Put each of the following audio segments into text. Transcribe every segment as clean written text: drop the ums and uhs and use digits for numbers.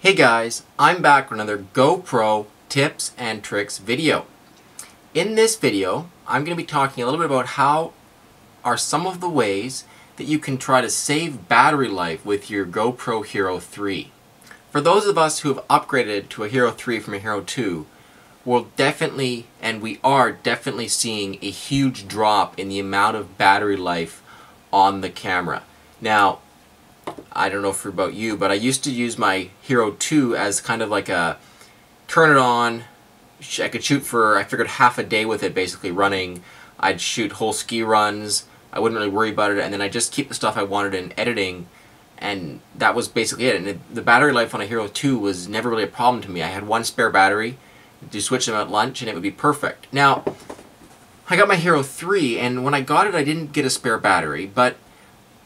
Hey guys, I'm back with another GoPro tips and tricks video. In this video, I'm going to be talking a little bit about how are some of the ways that you can try to save battery life with your GoPro Hero 3. For those of us who have upgraded to a Hero 3 from a Hero 2, we'll definitely, and we are definitely seeing a huge drop in the amount of battery life on the camera. Now, I don't know about you, but I used to use my Hero 2 as kind of like a turn it on. I could shoot for, I figured, half a day with it basically running. I'd shoot whole ski runs. I wouldn't really worry about it, and then I'd just keep the stuff I wanted in editing, and that was basically it. And the battery life on a Hero 2 was never really a problem to me. I had one spare battery to switch them at lunch, and it would be perfect. Now, I got my Hero 3, and when I got it, I didn't get a spare battery, but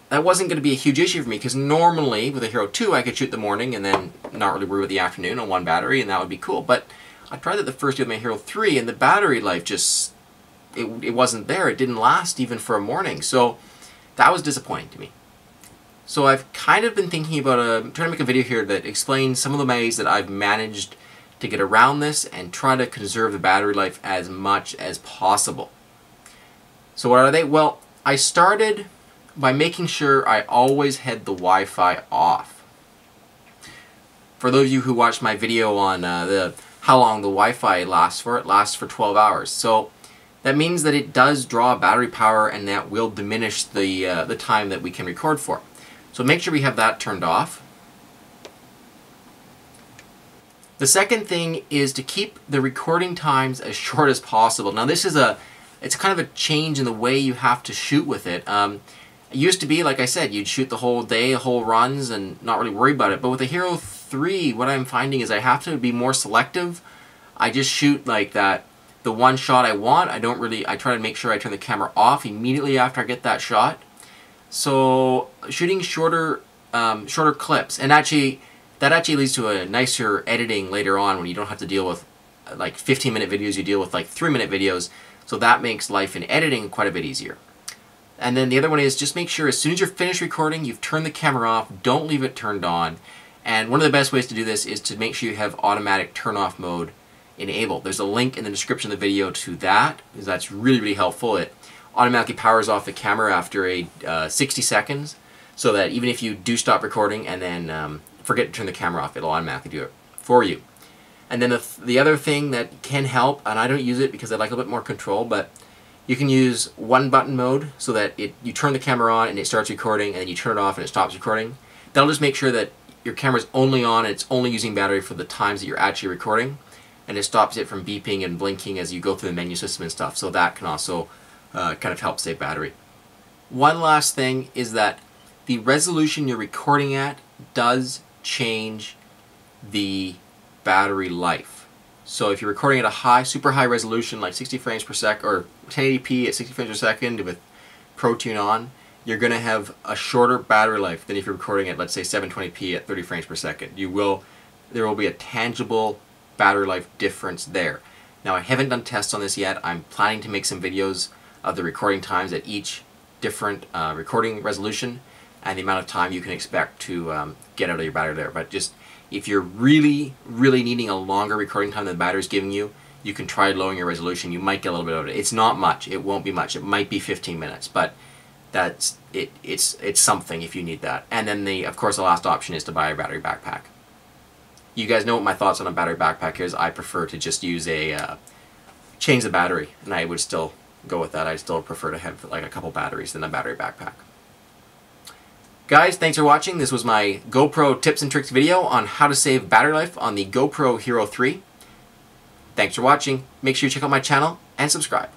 that wasn't going to be a huge issue for me, because normally with a Hero 2 I could shoot the morning and then not really worry about the afternoon on one battery, and that would be cool. But I tried that the first day with my Hero 3, and the battery life just, it wasn't there. It didn't last even for a morning, so that was disappointing to me. So I've kind of been thinking about trying to make a video here that explains some of the ways that I've managed to get around this and try to conserve the battery life as much as possible. So what are they? Well, I started by making sure I always had the Wi-Fi off. For those of you who watched my video on how long the Wi-Fi lasts for, it lasts for 12 hours. So that means that it does draw battery power, and that will diminish the time that we can record for. So make sure we have that turned off. The second thing is to keep the recording times as short as possible. Now this is it's kind of a change in the way you have to shoot with it. It used to be, like I said, you'd shoot the whole day, whole runs, and not really worry about it. But with the Hero 3, what I'm finding is I have to be more selective. I just shoot like that, the one shot I want. I try to make sure I turn the camera off immediately after I get that shot. So shooting shorter clips, and that actually leads to a nicer editing later on when you don't have to deal with like 15-minute videos, you deal with like 3-minute videos. So that makes life in editing quite a bit easier. And then the other one is just make sure as soon as you're finished recording, you've turned the camera off. Don't leave it turned on. And one of the best ways to do this is to make sure you have automatic turn-off mode enabled. There's a link in the description of the video to that, because that's really, really helpful. It automatically powers off the camera after 60 seconds, so that even if you do stop recording and then forget to turn the camera off, it'll automatically do it for you. And then the other thing that can help, and I don't use it because I like a little bit more control, but you can use one button mode, so that you turn the camera on and it starts recording, and then you turn it off and it stops recording. That'll just make sure that your camera's only on and it's only using battery for the times that you're actually recording, and it stops it from beeping and blinking as you go through the menu system and stuff. So that can also kind of help save battery. One last thing is that the resolution you're recording at does change the battery life. So if you're recording at a super high resolution, like 60 frames per second, or 1080p at 60 frames per second with ProTune on, you're going to have a shorter battery life than if you're recording at, let's say, 720p at 30 frames per second. There will be a tangible battery life difference there. Now, I haven't done tests on this yet. I'm planning to make some videos of the recording times at each different recording resolution and the amount of time you can expect to get out of your battery there. But just, if you're really, really needing a longer recording time than the battery's giving you, you can try lowering your resolution. You might get a little bit out of it. It's not much. It won't be much. It might be 15 minutes, but that's it. It's something if you need that. And then of course, the last option is to buy a battery backpack. You guys know what my thoughts on a battery backpack is. I prefer to just use change the battery, and I would still go with that. I still prefer to have like a couple batteries than a battery backpack. Guys, thanks for watching. This was my GoPro tips and tricks video on how to save battery life on the GoPro Hero 3. Thanks for watching. Make sure you check out my channel and subscribe.